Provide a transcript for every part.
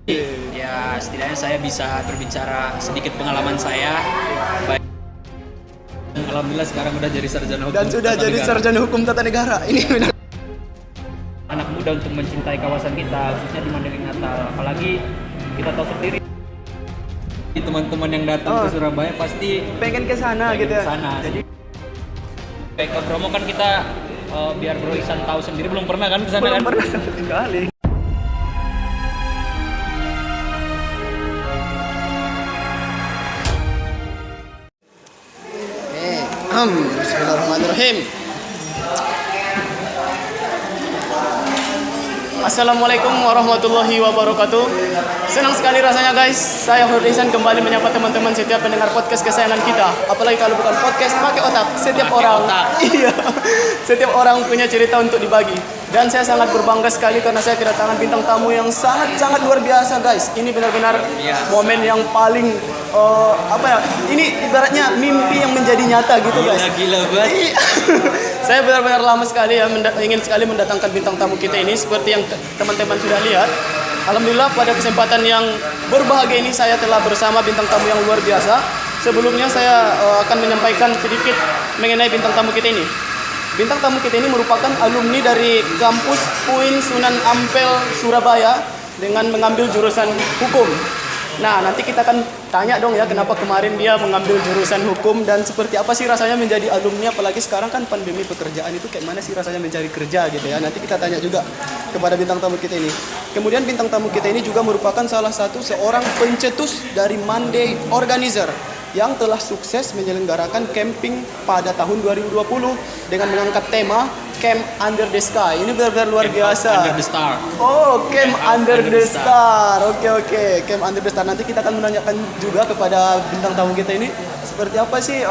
Ya, setidaknya saya bisa berbicara sedikit pengalaman saya. Baik, alhamdulillah sekarang udah jadi sarjana hukum Dan sudah tata jadi negara. sarjana hukum tata negara. Ini benar. Anak muda untuk mencintai kawasan kita, khususnya di Mandailing Natal. Apalagi kita tahu sendiri teman-teman yang datang ke Surabaya pasti Pengen ke sana gitu ya. ke sana. Jadi kayak ke Bromo kan kita biar Bro Isan tahu sendiri belum pernah kan ke sana Belum kan? pernah sama sekali. Bismillahirrahmanirrahim. Assalamualaikum warahmatullahi wabarakatuh. Senang sekali rasanya guys, saya Hurrisan kembali menyapa teman-teman setiap pendengar podcast kesayangan kita. Apalagi kalau bukan podcast pakai otak. Setiap Pakai orang, otak. iya, setiap orang punya cerita untuk dibagi. Dan saya sangat berbangga sekali karena saya kedatangan bintang tamu yang sangat luar biasa guys. Ini benar-benar momen yang paling ini ibaratnya mimpi yang menjadi nyata gitu guys. Gila banget. Iya. Saya benar-benar lama sekali ya ingin sekali mendatangkan bintang tamu kita ini seperti yang teman-teman sudah lihat. Alhamdulillah pada kesempatan yang berbahagia ini saya telah bersama bintang tamu yang luar biasa. Sebelumnya saya akan menyampaikan sedikit mengenai bintang tamu kita ini. Bintang tamu kita ini merupakan alumni dari kampus UIN Sunan Ampel Surabaya dengan mengambil jurusan hukum. Nah, nanti kita akan tanya dong ya kenapa kemarin dia mengambil jurusan hukum dan seperti apa sih rasanya menjadi alumni, apalagi sekarang kan pandemi pekerjaan itu kayak mana sih rasanya mencari kerja gitu ya. Nanti kita tanya juga kepada bintang tamu kita ini. Kemudian bintang tamu kita ini juga merupakan salah satu seorang pencetus dari Monday Organizer yang telah sukses menyelenggarakan camping pada tahun 2020 dengan mengangkat tema Camp Under the Sky. Ini benar-benar luar biasa. Under the Star. Oh, Camp Under the Star. Oke. Camp Under the Star. Nanti kita akan menanyakan juga kepada bintang tamu kita ini seperti apa sih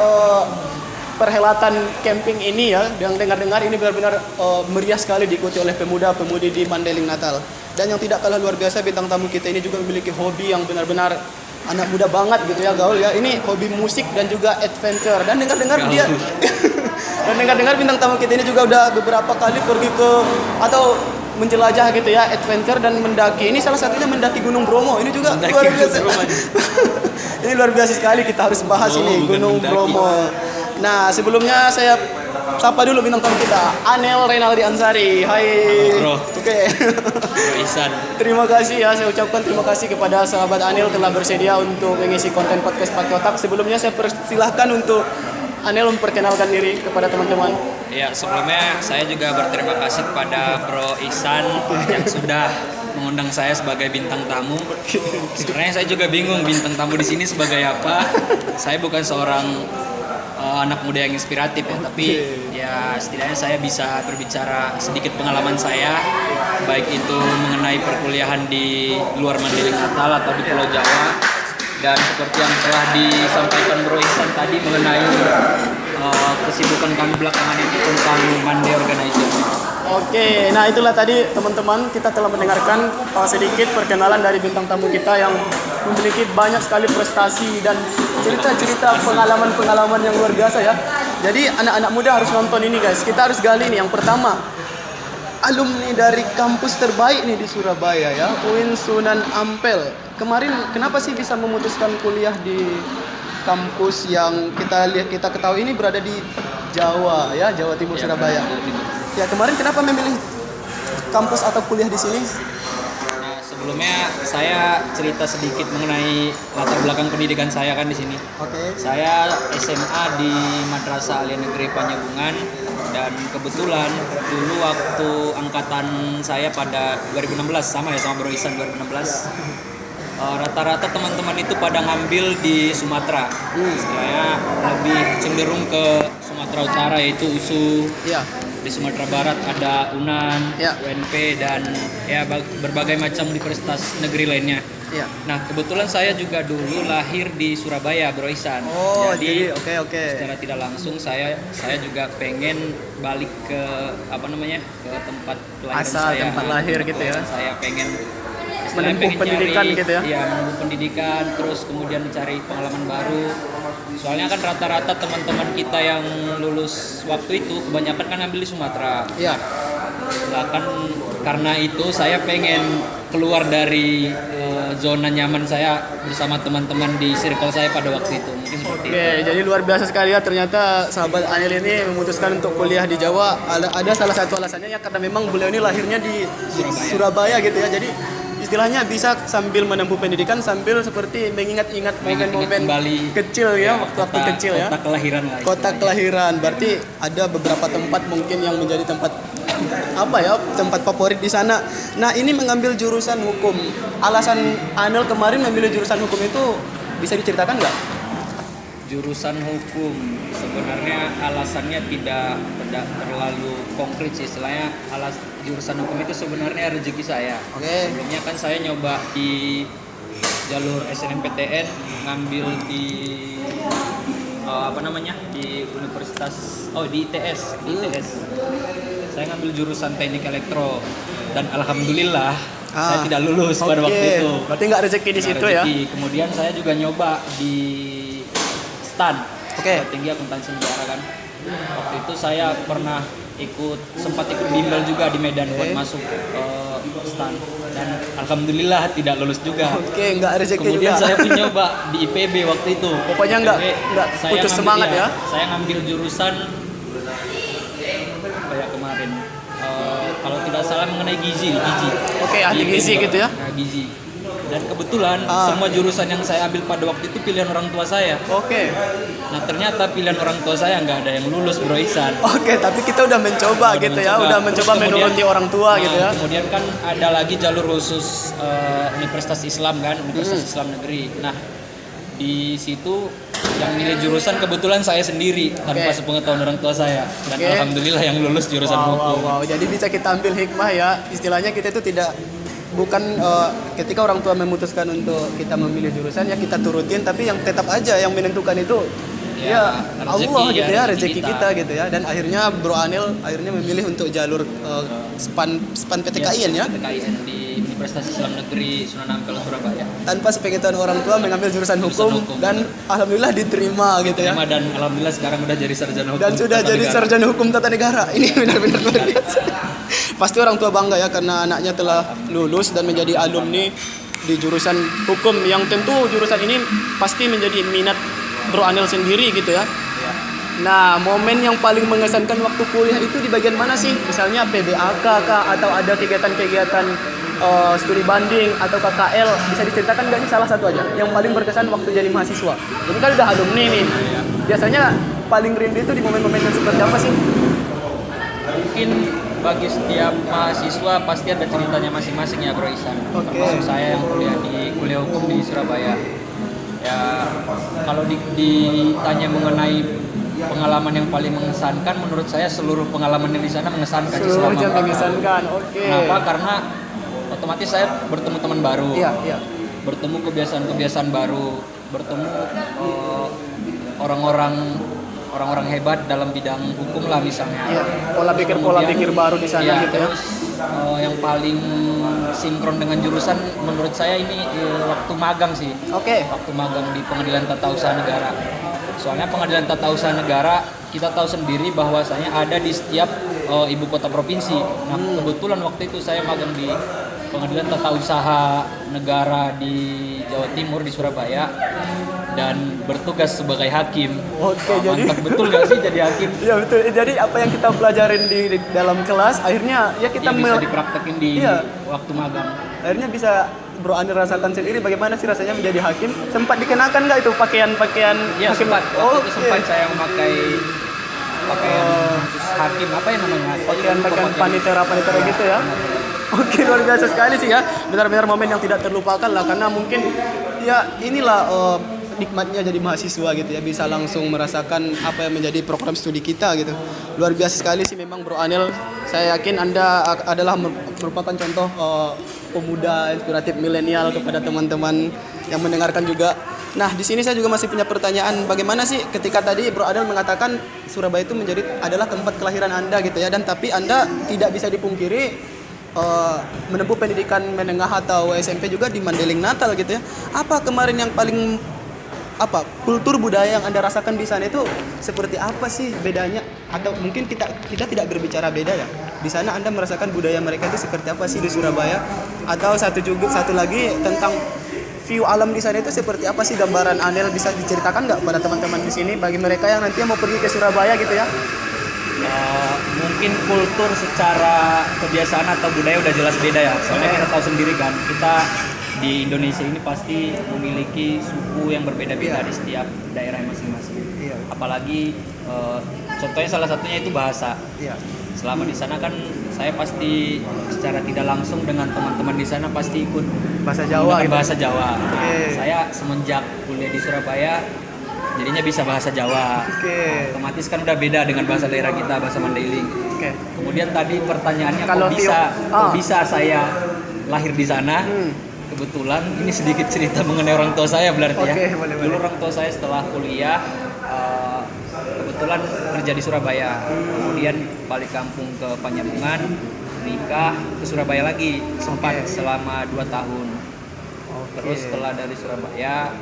perhelatan camping ini ya. Yang dengar-dengar ini benar-benar meriah sekali diikuti oleh pemuda-pemudi di Mandailing Natal. Dan yang tidak kalah luar biasa, bintang tamu kita ini juga memiliki hobi yang benar-benar anak muda banget gitu ya, gaul ya. Ini hobi musik dan juga adventure. Dan dengar-dengar dia dan dengar-dengar bintang tamu kita ini juga udah beberapa kali pergi ke atau menjelajah gitu ya, adventure dan mendaki. Ini salah satunya mendaki Gunung Bromo. Ini juga luar biasa. Ini luar biasa sekali, kita harus bahas ini Gunung Bromo. Nah, sebelumnya saya sapa dulu bintang tamu kita, Anel Renaldi Ansari. Hai. Bro. Oke. Bro Isan. Terima kasih ya, saya ucapkan terima kasih kepada sahabat Anil telah bersedia untuk mengisi konten podcast Pakai Otak. Sebelumnya saya persilahkan untuk Anil memperkenalkan diri kepada teman-teman. Ya, sebelumnya saya juga berterima kasih kepada Bro Isan yang sudah mengundang saya sebagai bintang tamu. Sebenarnya saya juga bingung bintang tamu di sini sebagai apa. Saya bukan seorang anak muda yang inspiratif ya, tapi ya setidaknya saya bisa berbicara sedikit pengalaman saya, baik itu mengenai perkuliahan di luar Mandailing Natal atau di Pulau Jawa, dan seperti yang telah disampaikan Bro Ihsan tadi mengenai kesibukan kami belakangan ini tentang Monday Organizer. Oke, nah itulah tadi teman-teman, kita telah mendengarkan sedikit perkenalan dari bintang tamu kita yang memiliki banyak sekali prestasi dan cerita-cerita pengalaman-pengalaman yang luar biasa ya. Jadi anak-anak muda harus nonton ini guys. Kita harus gali nih. Yang pertama, alumni dari kampus terbaik nih di Surabaya ya, UIN Sunan Ampel. Kemarin kenapa sih bisa memutuskan kuliah di kampus yang kita ketahui ini berada di Jawa ya, Jawa Timur, Surabaya. Ya, kemarin kenapa memilih kampus atau kuliah di sini? Nah, sebelumnya saya cerita sedikit mengenai latar belakang pendidikan saya kan di sini. Oke. Saya SMA di Madrasah Alia Negeri Panyabungan, dan kebetulan dulu waktu angkatan saya pada 2016 sama Bro Isan 2016. Rata-rata teman-teman itu pada ngambil di Sumatera. Saya lebih cenderung ke Sumatera Utara, yaitu USU. Ya. Di Sumatera Barat ada UNAN, Ya. UNP, dan ya berbagai macam universitas negeri lainnya. Ya. Nah, kebetulan saya juga dulu lahir di Surabaya, Bro Ihsan. Oh, jadi oke. Secara tidak langsung saya juga pengen balik ke ke tempat kelahiran Asal saya. tempat lahir gitu ya. Saya pengen Menempuh pendidikan gitu ya. Iya, menempuh pendidikan, terus kemudian mencari pengalaman baru. Soalnya kan rata-rata teman-teman kita yang lulus waktu itu kebanyakan kan ambil di Sumatera. Iya. Nah, kan karena itu saya pengen keluar dari zona nyaman saya bersama teman-teman di circle saya pada waktu itu. Mungkin seperti itu. Oke, jadi luar biasa sekali ya, ternyata sahabat Anil ini memutuskan untuk kuliah di Jawa. Ada salah satu alasannya ya karena memang beliau ini lahirnya di Surabaya gitu ya. Jadi istilahnya bisa sambil menempuh pendidikan sambil seperti mengingat-ingat momen-momen kembali kecil ya, waktu kecil ya. Kota kelahiran lah. Kota kelahiran. Berarti ada beberapa tempat mungkin yang menjadi tempat tempat favorit di sana. Nah, ini mengambil jurusan hukum. Alasan Anil kemarin memilih jurusan hukum itu bisa diceritakan nggak? Jurusan hukum sebenarnya alasannya tidak terlalu konkret sih. Istilahnya jurusan hukum itu sebenarnya rezeki saya. Oke. Sebelumnya kan saya nyoba di jalur SNMPTN ngambil di di universitas di ITS. Saya ngambil jurusan teknik elektro dan alhamdulillah saya tidak lulus pada waktu itu. Berarti nggak rezeki di situ ya? Kemudian saya juga nyoba di STAN, tinggi akuntansi negara kan. Waktu itu saya pernah sempat ikut bimbel juga di Medan buat masuk STAN dan alhamdulillah tidak lulus juga. Nggak rezeki juga. Kemudian saya pun nyoba di IPB waktu itu. Pokoknya nggak putus semangat ya? Saya ngambil jurusan kayak kemarin kalau tidak salah mengenai gizi. Ahli gizi gitu ya? Nah, gizi. Dan kebetulan semua jurusan yang saya ambil pada waktu itu pilihan orang tua saya. Nah, ternyata pilihan orang tua saya nggak ada yang lulus, Bro Ihsan. Tapi kita udah mencoba udah mencoba menuruti orang tua gitu ya. Kemudian kan ada lagi jalur khusus Universitas Islam kan, Universitas Islam Negeri. Nah, di situ yang milih jurusan kebetulan saya sendiri tanpa sepengetahuan orang tua saya dan alhamdulillah yang lulus jurusan hukum. Jadi bisa kita ambil hikmah ya, istilahnya kita itu bukan ketika orang tua memutuskan untuk kita memilih jurusan ya kita turutin, tapi yang tetap aja yang menentukan itu ya Allah gitu ya, rezeki kita gitu ya. Dan akhirnya Bro Anil memilih untuk jalur SPAN PTKIN ya. PTKIN di Universitas Islam Negeri Sunan Ampel Surabaya. Tanpa sepengetahuan orang tua mengambil jurusan hukum dan alhamdulillah diterima gitu ya. Dan alhamdulillah sekarang udah jadi sarjana hukum. Dan sudah jadi sarjana hukum tata negara. Ini benar-benar luar biasa. Pasti orang tua bangga ya karena anaknya telah lulus dan menjadi alumni di jurusan hukum yang tentu jurusan ini pasti menjadi minat Bro Anil sendiri gitu ya. Nah, momen yang paling mengesankan waktu kuliah itu di bagian mana sih? Misalnya PBAK kah atau ada kegiatan-kegiatan studi banding atau KKL, bisa diceritakan nggak sih salah satu aja yang paling berkesan waktu jadi mahasiswa? Ini kan udah alumni nih. Biasanya paling rindu itu di momen-momen yang seperti apa sih? Mungkin bagi setiap mahasiswa pasti ada ceritanya masing-masing ya Bro Ihsan. Termasuk saya yang kuliah hukum di Surabaya. Ya kalau ditanya mengenai pengalaman yang paling mengesankan, menurut saya seluruh pengalaman yang di sana mengesankan. Seluruhnya mengesankan. Kenapa? Karena otomatis saya bertemu teman baru. Bertemu kebiasaan-kebiasaan baru, bertemu orang-orang hebat dalam bidang hukum lah misalnya. Pola pikir baru di sana gitu ya. Terus yang paling sinkron dengan jurusan menurut saya ini waktu magang sih. Waktu magang di Pengadilan Tata Usaha Negara. Soalnya Pengadilan Tata Usaha Negara kita tahu sendiri bahwasanya ada di setiap ibu kota provinsi. Nah, kebetulan waktu itu saya magang di Pengadilan Tata Usaha Negara di Jawa Timur di Surabaya dan bertugas sebagai hakim. Jadi mantap betul gak sih jadi hakim? Iya betul. Jadi apa yang kita pelajarin di dalam kelas akhirnya ya kita bisa dipraktekin di waktu magang. Akhirnya bisa Bro Anil rasakan sendiri bagaimana sih rasanya menjadi hakim. Sempat dikenakan nggak itu pakaian ya, hakim? Sempat saya memakai pakaian khusus hakim, apa yang namanya? Pakaian panitera gitu ya. Luar biasa sekali sih ya. Benar-benar momen yang tidak terlupakan lah karena mungkin ya inilah nikmatnya jadi mahasiswa gitu ya, bisa langsung merasakan apa yang menjadi program studi kita gitu. Luar biasa sekali sih memang Bro Anil. Saya yakin Anda adalah merupakan contoh pemuda inspiratif milenial kepada teman-teman yang mendengarkan juga. Nah, di sini saya juga masih punya pertanyaan, bagaimana sih ketika tadi Bro Anil mengatakan Surabaya itu adalah tempat kelahiran Anda gitu ya, dan tapi Anda tidak bisa dipungkiri menempuh pendidikan menengah atau SMP juga di Mandailing Natal gitu ya. Apa kemarin yang paling kultur budaya yang Anda rasakan di sana itu seperti apa sih bedanya? Atau mungkin kita tidak berbicara beda ya. Di sana Anda merasakan budaya mereka itu seperti apa sih di Surabaya? Atau satu lagi tentang view alam di sana itu seperti apa sih, gambaran Anel bisa diceritakan nggak pada teman-teman di sini bagi mereka yang nantinya mau pergi ke Surabaya gitu ya? Mungkin kultur secara kebiasaan atau budaya udah jelas beda ya. Soalnya kita tahu sendiri kan, kita di Indonesia ini pasti memiliki suku yang berbeda-beda di setiap daerah masing-masing. Iya. Apalagi contohnya salah satunya itu bahasa. Iya. Selama di sana kan saya pasti secara tidak langsung dengan teman-teman di sana pasti ikut Bahasa Jawa menggunakan gitu. bahasa Jawa. Oke. Saya semenjak kuliah di Surabaya jadinya bisa bahasa Jawa. Oke. Otomatis kan udah beda dengan bahasa daerah kita, bahasa Mandailing. Oke. Kemudian tadi pertanyaannya Kalau kok bisa saya lahir di sana? Hmm. Kebetulan ini sedikit cerita mengenai orang tua saya berarti ya. Oke, boleh, Dulu boleh. orang tua saya setelah kuliah kebetulan kerja di Surabaya. Kemudian balik kampung ke Panjabungan, nikah ke Surabaya lagi sempat Oke. selama 2 tahun. Terus setelah dari Surabaya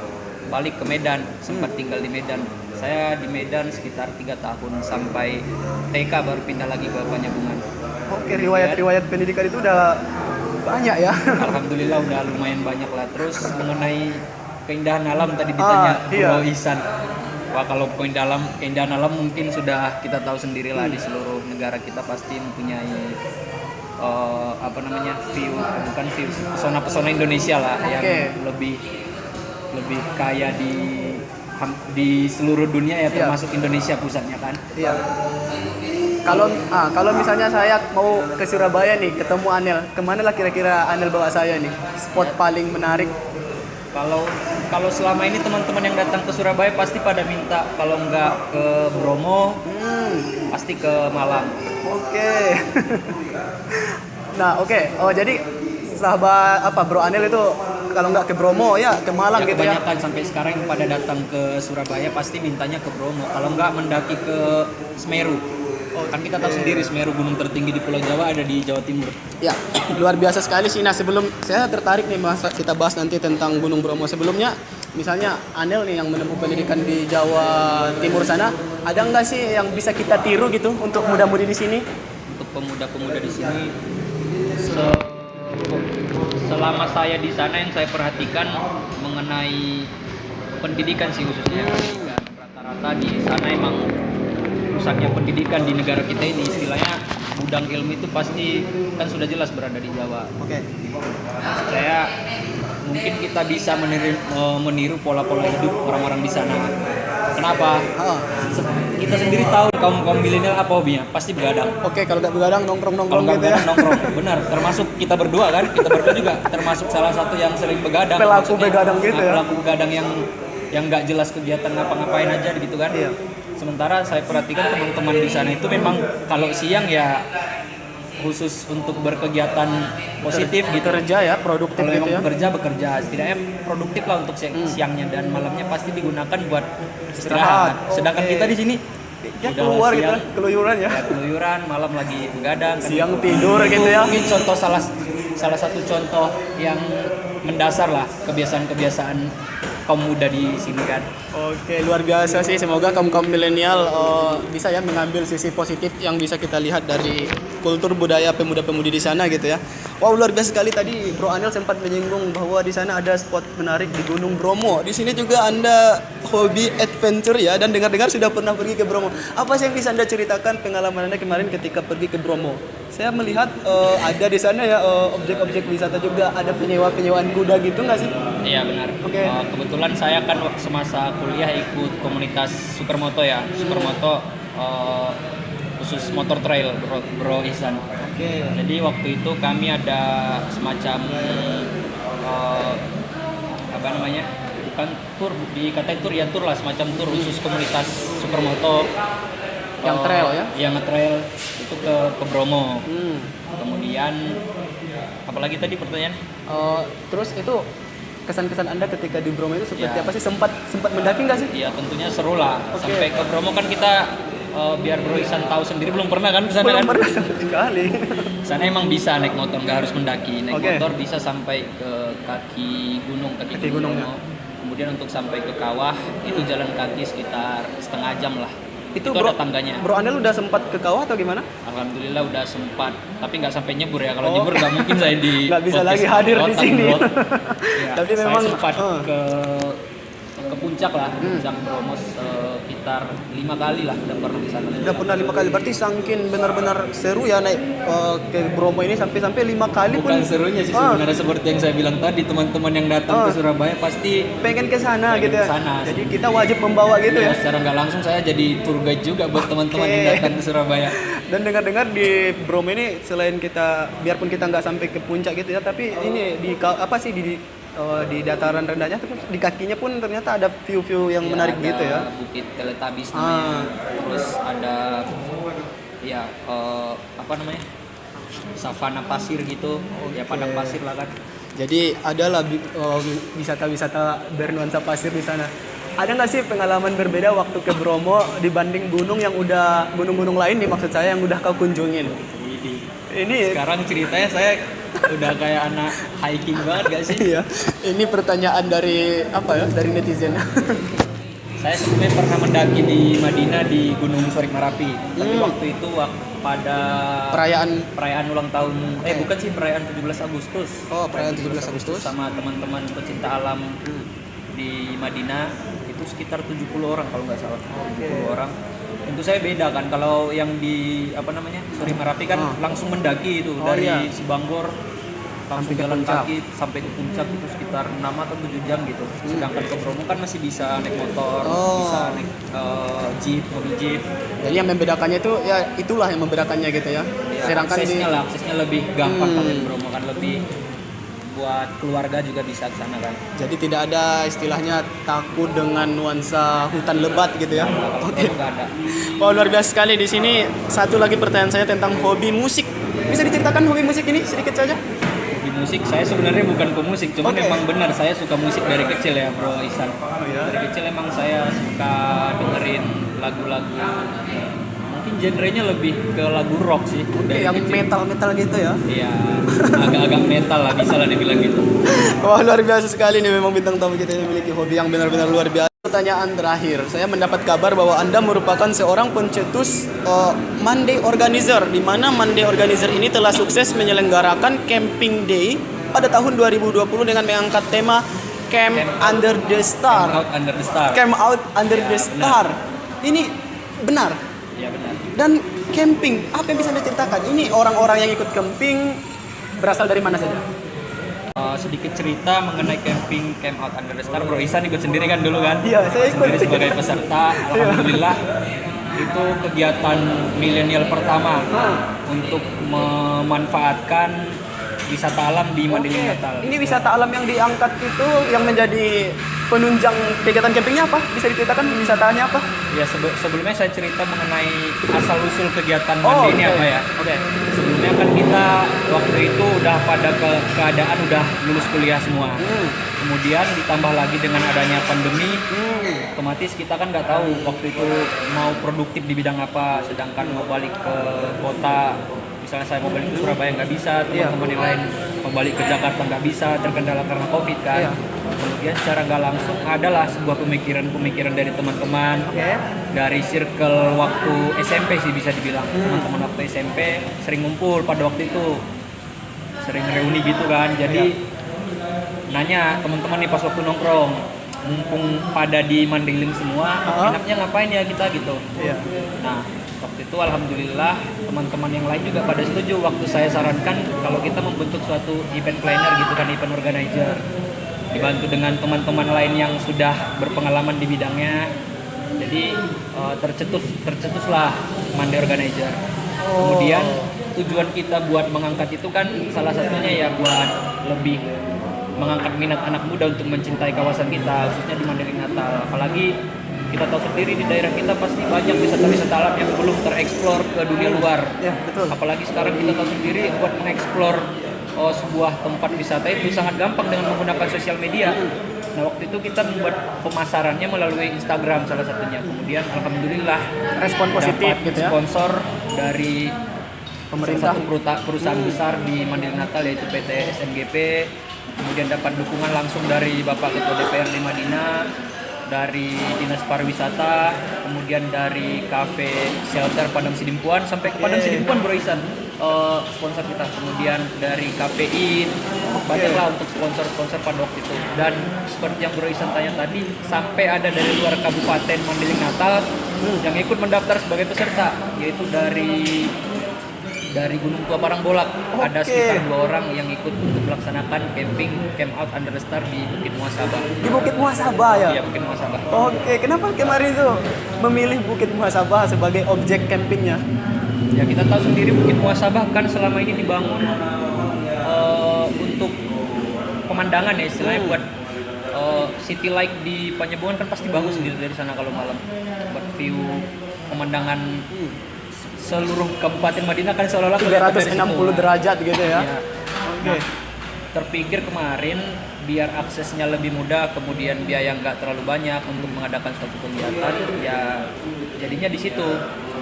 balik ke Medan, sempat tinggal di Medan. Saya di Medan sekitar 3 tahun sampai TK baru pindah lagi ke Panjabungan. Oke, riwayat pendidikan itu udah banyak ya. Alhamdulillah udah lumayan banyak lah. Terus mengenai keindahan alam tadi ditanya iya. Bro Ihsan. Wah, kalau keindahan alam mungkin sudah kita tahu sendiri lah, di seluruh negara kita pasti mempunyai view pesona-pesona Indonesia lah yang Oke. lebih kaya di seluruh dunia ya, Iya. termasuk Indonesia pusatnya kan. Iya. Kalau misalnya saya mau ke Surabaya nih, ketemu Anel, kemana lah kira-kira Anel bawa saya nih? Spot paling menarik. Kalau selama ini teman-teman yang datang ke Surabaya pasti pada minta kalau nggak ke Bromo pasti ke Malang. Oke. Nah, oke. Oh, jadi sahabat Bro Anel itu kalau nggak ke Bromo ya ke Malang Ya, gitu ya. kebanyakan sampai sekarang yang pada datang ke Surabaya pasti mintanya ke Bromo. Kalau nggak mendaki ke Semeru. Kan kita tahu sendiri Semeru, gunung tertinggi di Pulau Jawa, ada di Jawa Timur. Ya, luar biasa sekali sih. Nah, sebelum saya tertarik nih Mas, kita bahas nanti tentang Gunung Bromo. Sebelumnya, misalnya Anel nih yang menempuh pendidikan di Jawa Timur sana, ada nggak sih yang bisa kita tiru gitu untuk muda-mudi di sini? Untuk pemuda-pemuda di sini, selama saya di sana yang saya perhatikan mengenai pendidikan sih khususnya pendidikan. Rata-rata di sana emang pusatnya pendidikan di negara kita ini, istilahnya gudang ilmu itu pasti kan sudah jelas berada di Jawa. Oke. Saya mungkin kita bisa meniru pola-pola hidup orang-orang di sana. Kenapa? Kita sendiri tahu kaum milenial apa hobinya, pasti begadang. Oke, kalau nggak begadang Kalau nongkrong-nongkrong nggak gitu ya. begadang nongkrong, benar. Termasuk kita berdua kan, kita berdua juga termasuk salah satu yang sering begadang. Pelaku Maksudnya, begadang gitu ya. Pelaku begadang yang nggak jelas kegiatan ngapa-ngapain aja gitu kan. Iya. Sementara saya perhatikan teman-teman di sana itu memang kalau siang ya khusus untuk berkegiatan positif gitu. Kerja ya, produktif Kalau gitu memang ya. bekerja setidaknya produktif lah untuk siangnya, dan malamnya pasti digunakan buat Istirahat. istirahat. Sedangkan Oke. kita di sini Ya udah keluar gitu, siang, keluyuran ya. ya keluyuran, malam lagi begadang. Siang tidur gitu ya. Mungkin contoh salah satu contoh yang mendasar lah kebiasaan-kebiasaan kaum muda di sini kan. Oke, luar biasa sih. Semoga kaum milenial bisa ya mengambil sisi positif yang bisa kita lihat dari kultur budaya pemuda-pemudi di sana gitu ya. Wow, luar biasa sekali tadi Bro Anel sempat menyinggung bahwa di sana ada spot menarik di Gunung Bromo. Di sini juga Anda hobi adventure ya, dan dengar-dengar sudah pernah pergi ke Bromo. Apa sih yang bisa Anda ceritakan pengalaman Anda kemarin ketika pergi ke Bromo? Saya melihat ada di sana ya objek-objek wisata juga, ada penyewaan kuda gitu nggak sih? Iya benar. Oke. Kebetulan saya kan semasa kuliah ikut komunitas Supermoto ya. Supermoto khusus motor trail Bro Ihsan. Oke. Jadi waktu itu kami ada semacam bukan tur, dikatain tur ya, tur lah, semacam tur khusus komunitas Supermoto Yang trail ya? Yang nge-trail itu ke Bromo. Kemudian apalagi tadi pertanyaan? Terus itu kesan-kesan Anda ketika di Bromo itu seperti Ya. apa sih? Sempat mendaki nggak sih? Iya tentunya seru lah. Oke. Sampai ke Bromo kan kita biar Bro Ihsan tahu sendiri, belum pernah kan ke sana Belum kan? pernah sama sekali. Sana emang bisa naik motor, nggak harus mendaki. Naik Oke. motor bisa sampai ke kaki Kaki gunung gunungnya. Bromo. Kemudian untuk sampai ke kawah itu jalan kaki sekitar setengah jam lah. Itu ada tangganya. Bro Anel udah sempat ke kawah atau gimana? Alhamdulillah udah sempat, tapi nggak sampai nyebur ya. Kalau nyebur nggak mungkin saya di nggak bisa podcast lagi hadir di Rotan, sini. bro. Ya, Tapi saya memang sempat ke puncak lah, puncak Bromo sekitar 5 kali lah udah pernah di sana. udah pernah 5 kali. Berarti sangkin benar-benar seru ya naik ke Bromo ini sampai 5 kali Bukan pun. serunya sih sebenarnya, seperti yang saya bilang tadi, teman-teman yang datang ke Surabaya pasti Pengen ke sana gitu ya. kesana. Jadi kita wajib membawa gitu ya. Secara nggak langsung saya jadi tour guide juga buat teman-teman Oke. yang datang ke Surabaya. Dan dengar-dengar di Bromo ini selain kita, biarpun kita nggak sampai ke puncak gitu ya, tapi ini di dataran rendahnya terus di kakinya pun ternyata ada view-view yang Ya, menarik ada gitu ya. Bukit Teletabis namanya. Terus ada ya apa namanya? Savana pasir gitu. Ya padang pasir lah kan. Jadi adalah wisata-wisata bernuansa pasir di sana. Ada nggak sih pengalaman berbeda waktu ke Bromo dibanding gunung-gunung lain nih, maksud saya yang udah kau kunjungin? Ini Sekarang ceritanya saya udah kayak anak hiking banget gak sih? iya. Ini pertanyaan dari dari netizen. Saya sebelumnya pernah mendaki di Madinah di Gunung Sorik Marapi. Tapi waktu itu pada perayaan ulang tahun bukan sih, perayaan 17 Agustus. Oh, perayaan 17 Agustus. Sama teman-teman pecinta alam di Madinah itu sekitar 70 orang kalau nggak salah. 70 orang. Tentu saya beda kan, kalau yang di Sorik Marapi kan langsung mendaki itu dari iya. Sibanggor langsung Sampai ke jalan puncak. kaki sampai ke puncak itu sekitar 6 atau 7 jam gitu. Sedangkan ke Bromo kan masih bisa naik motor, bisa naik jeep, mobil jeep. Jadi yang membedakannya itu ya itulah yang membedakannya gitu ya. Ya, Sedangkan aksesnya lebih gampang kalau di Bromo kan, lebih buat keluarga juga bisa ke sana kan. jadi tidak ada istilahnya takut dengan nuansa hutan lebat gitu ya. Oke. Nggak ada. Wah, luar biasa sekali di sini. Satu lagi pertanyaan saya tentang hobi musik. Bisa diceritakan hobi musik ini sedikit saja? Di musik saya sebenarnya bukan pemusik, cuman Oke. memang benar saya suka musik dari kecil ya, Bro Isan. Dari kecil emang saya suka dengerin lagu-lagu, mungkin genrenya lebih ke lagu rock sih. Oke, dari yang kecil. metal gitu ya. Iya, agak-agak metal lah, bisa lah dibilang gitu. Wah, luar biasa sekali nih memang bintang tamu kita yang memiliki hobi yang benar-benar luar biasa. Pertanyaan terakhir, saya mendapat kabar bahwa Anda merupakan seorang pencetus Monday Organizer, di mana Monday Organizer ini telah sukses menyelenggarakan Camping Day pada tahun 2020 dengan mengangkat tema Camp Under the Star. Out Under the Star. Camp Out Under the Star. Ini benar. Iya benar. Dan camping, apa yang bisa Anda ceritakan? Ini orang-orang yang ikut camping berasal dari mana saja? Sedikit cerita mengenai camping Camp Out Under the Star. Bro Isan ikut sendiri kan dulu kan? Iya, saya ikut. Sendiri sebagai peserta. Alhamdulillah itu kegiatan milenial pertama untuk memanfaatkan wisata alam di Mandailing Natal. Ini wisata alam yang diangkat itu yang menjadi penunjang kegiatan campingnya apa? Bisa diceritakan wisatanya apa? Ya sebelumnya saya cerita mengenai asal usul kegiatan Mandi ini apa ya. Oke. Sebelumnya kan kita waktu itu udah pada keadaan udah lulus kuliah semua. Kemudian ditambah lagi dengan adanya pandemi, otomatis kita kan nggak tahu waktu itu mau produktif di bidang apa. Sedangkan mau balik ke kota, misalnya saya mau balik ke Surabaya nggak bisa, teman-teman yang lain mau balik ke Jakarta nggak bisa, terkendala karena COVID kan. Kemudian secara nggak langsung adalah sebuah pemikiran dari teman-teman dari circle waktu SMP sih bisa dibilang. Teman-teman waktu SMP sering ngumpul pada waktu itu, sering reuni gitu kan. Jadi nanya teman-teman nih pas waktu nongkrong, mumpung pada di Mandailing semua, enaknya ngapain ya kita gitu. Nah waktu itu alhamdulillah teman-teman yang lain juga pada setuju waktu saya sarankan kalau kita membentuk suatu event planner gitu kan, event organizer, dibantu dengan teman-teman lain yang sudah berpengalaman di bidangnya. Jadi tercetuslah Monday Organizer. Kemudian tujuan kita buat mengangkat itu kan salah satunya ya buat lebih mengangkat minat anak muda untuk mencintai kawasan kita, khususnya di Mandailing Natal. Apalagi kita tahu sendiri di daerah kita pasti banyak wisata-wisata alam yang belum tereksplor ke dunia luar. Ya, betul. Apalagi sekarang kita tahu sendiri buat mengeksplor sebuah tempat wisata itu sangat gampang dengan menggunakan sosial media. Nah waktu itu kita membuat pemasarannya melalui Instagram salah satunya. Kemudian alhamdulillah Respon positif dapat gitu ya. sponsor dari Pemerintah. salah satu perusahaan besar di Mandailing Natal yaitu PT SMGP. Kemudian dapat dukungan langsung dari Bapak Ketua DPRD Madinah. dari Dinas Pariwisata, kemudian dari Cafe Shelter Padang Sidimpuan sampai ke Padang Sidimpuan Bro Isan, sponsor kita. Kemudian dari kafein, banyaklah untuk sponsor-sponsor pada waktu itu. Dan seperti yang Bro Isan tanya tadi, sampai ada dari luar Kabupaten Mandailing Natal yang ikut mendaftar sebagai peserta, yaitu dari Gunung Tua Parangbolak. Ada sekitar 2 orang yang ikut untuk melaksanakan camping camp out under the star di Bukit Muasabah. Di Bukit Muasabah ya? Iya, Bukit Muasabah. Oke, kenapa kemarin tuh memilih Bukit Muasabah sebagai objek campingnya? Ya kita tahu sendiri Bukit Muasabah kan selama ini dibangun untuk pemandangan ya, istilahnya buat city light di Panjabungan kan pasti bagus dari sana kalau malam. Buat view pemandangan seluruh Kabupaten Madinah kan seolah-olah 360 derajat gitu ya. Ya. Oke. Terpikir kemarin biar aksesnya lebih mudah, kemudian biaya nggak terlalu banyak untuk mengadakan suatu kegiatan, ya jadinya di situ.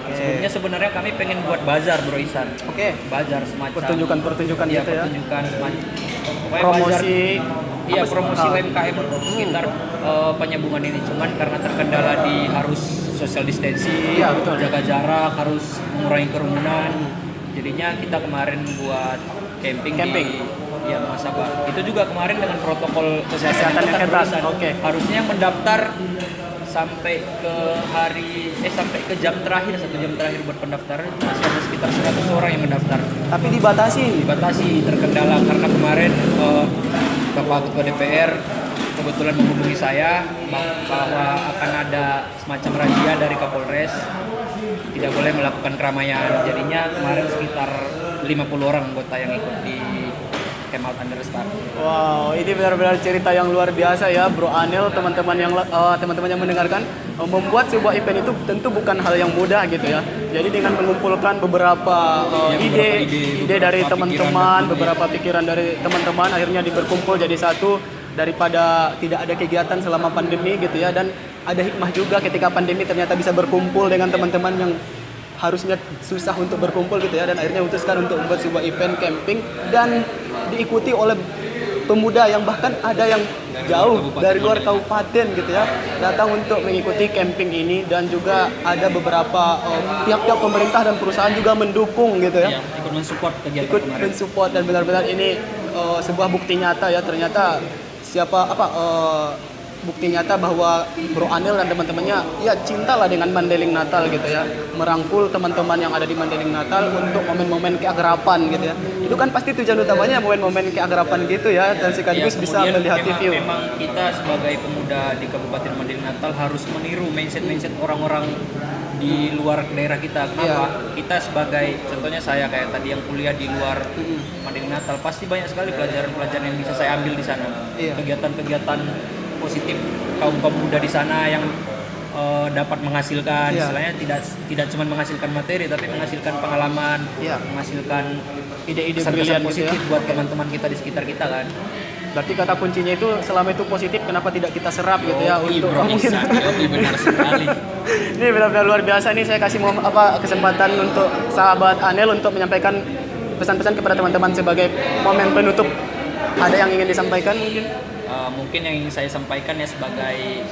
Sebelumnya sebenarnya kami pengen buat bazar Bro Isan. Oke. Bazar semacam Pertunjukan ya, gitu ya. pertunjukan semacam pokoknya Promosi. Iya, apa sih? promosi UMKM sekitar Penyambungan ini. Cuman karena terkendala di harus social distancing, Iya, betul. jaga jarak, harus mengurangi kerumunan. Jadinya kita kemarin buat camping. Di Muasabah. Itu juga kemarin dengan protokol Kesehatan yang ketat. Oke. Harusnya yang mendaftar sampai ke jam terakhir, 1 jam terakhir buat pendaftaran masih ada sekitar 100 orang yang mendaftar. Tapi dibatasi Terkendala karena kemarin Bapak Ketua DPR kebetulan menghubungi saya bahwa akan ada semacam razia dari Kapolres, tidak boleh melakukan keramaian. Jadinya kemarin sekitar 50 orang anggota yang ikut di Camp Out Under the Star. Wow, ini benar-benar cerita yang luar biasa ya, Bro Anil, teman-teman yang mendengarkan. Membuat sebuah event itu tentu bukan hal yang mudah gitu ya. Jadi dengan mengumpulkan beberapa ide dari teman-teman, beberapa pikiran dari teman-teman, akhirnya berkumpul jadi satu daripada tidak ada kegiatan selama pandemi gitu ya. Dan ada hikmah juga ketika pandemi ternyata bisa berkumpul dengan teman-teman yang harusnya susah untuk berkumpul gitu ya, dan akhirnya memutuskan untuk membuat sebuah event camping dan diikuti oleh pemuda yang bahkan ada yang jauh dari luar kabupaten gitu ya, datang untuk mengikuti camping ini. Dan juga ada beberapa pihak-pihak pemerintah dan perusahaan juga mendukung gitu ya, Ikut mensupport kegiatan ikut kemarin. mensupport. Dan benar-benar ini sebuah bukti nyata ya, ternyata bukti nyata bahwa Bro Anil dan teman-temannya ya cintalah dengan Mandailing Natal gitu ya, merangkul teman-teman yang ada di Mandailing Natal untuk momen-momen keagrapan gitu ya. Itu kan pasti tujuan utamanya momen-momen keagrapan gitu ya, dan sekaligus bisa melihat view. Memang kita sebagai pemuda di Kabupaten Mandailing Natal harus meniru mindset orang-orang di luar daerah kita. Kenapa? Kita sebagai, contohnya saya kayak tadi yang kuliah di luar Mandailing Natal, pasti banyak sekali pelajaran-pelajaran yang bisa saya ambil di sana. Kegiatan-kegiatan positif kaum muda di sana yang dapat menghasilkan, istilahnya tidak cuma menghasilkan materi, tapi menghasilkan pengalaman, menghasilkan Ide-ide pesan-pesan brilian gitu positif ya. buat teman-teman kita di sekitar kita kan. Berarti kata kuncinya itu selama itu positif, kenapa tidak kita serap gitu ya untuk mungkin. Benar sekali. Ini benar-benar luar biasa nih, saya kasih kesempatan untuk sahabat Anil untuk menyampaikan pesan-pesan kepada teman-teman sebagai momen penutup. Ada yang ingin disampaikan mungkin? Mungkin yang ingin saya sampaikan ya sebagai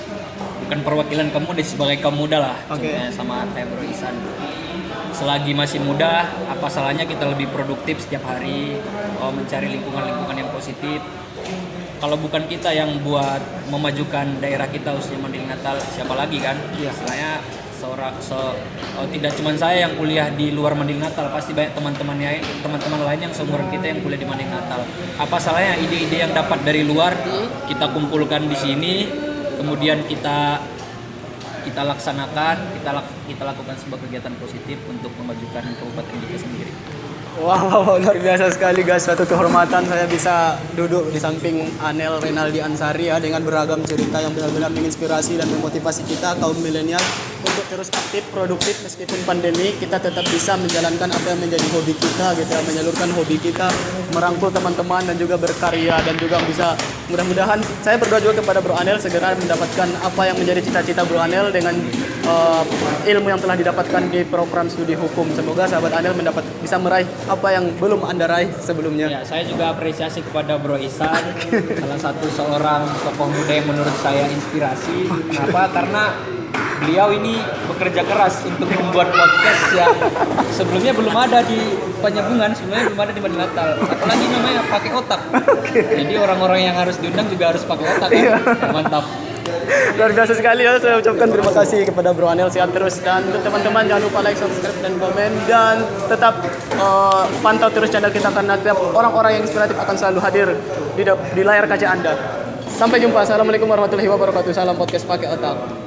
bukan perwakilan kamu deh, sebagai kaum muda lah. Contohnya sama kayak Bro Isan. Selagi masih muda, apa salahnya kita lebih produktif setiap hari, mencari lingkungan-lingkungan yang positif. Kalau bukan kita yang buat memajukan daerah kita khususnya Mandailing Natal, siapa lagi kan? Istilahnya tidak cuma saya yang kuliah di luar Mandailing Natal, pasti banyak teman-teman lain yang seumuran kita yang kuliah di Mandailing Natal. Apa salahnya ide-ide yang dapat dari luar kita kumpulkan di sini, kemudian kita laksanakan, kita lakukan sebuah kegiatan positif untuk memajukan kabupaten kita sendiri. Wow, luar biasa sekali guys. Suatu kehormatan saya bisa duduk di samping Anel Renaldi Ansari ya, dengan beragam cerita yang benar-benar menginspirasi dan memotivasi kita kaum milenial untuk terus aktif, produktif meskipun pandemi. Kita tetap bisa menjalankan apa yang menjadi hobi kita gitu ya, menyalurkan hobi kita, merangkul teman-teman dan juga berkarya, dan juga bisa mudah-mudahan saya berdoa juga kepada Bro Anel segera mendapatkan apa yang menjadi cita-cita Bro Anel dengan ilmu yang telah didapatkan di program studi hukum. Semoga sahabat Anel bisa meraih apa yang belum Anda raih sebelumnya. Ya, saya juga apresiasi kepada Bro Ihsan, salah satu seorang tokoh muda yang menurut saya inspirasi. Kenapa? Karena beliau ini bekerja keras untuk membuat podcast yang sebelumnya belum ada di Penyambungan, sebelumnya belum ada di Madinatal. Satu lagi namanya pakai otak. Jadi orang-orang yang harus diundang juga harus pakai otak kan? Mantap. Luar biasa sekali ya, saya ucapkan terima kasih kepada Bro Anel, sehat terus. Dan untuk teman-teman jangan lupa like, subscribe, dan komen. Dan tetap pantau terus channel kita karena tiap orang-orang yang inspiratif akan selalu hadir di layar kaca Anda. Sampai jumpa. Assalamualaikum warahmatullahi wabarakatuh. Salam podcast pakai otak.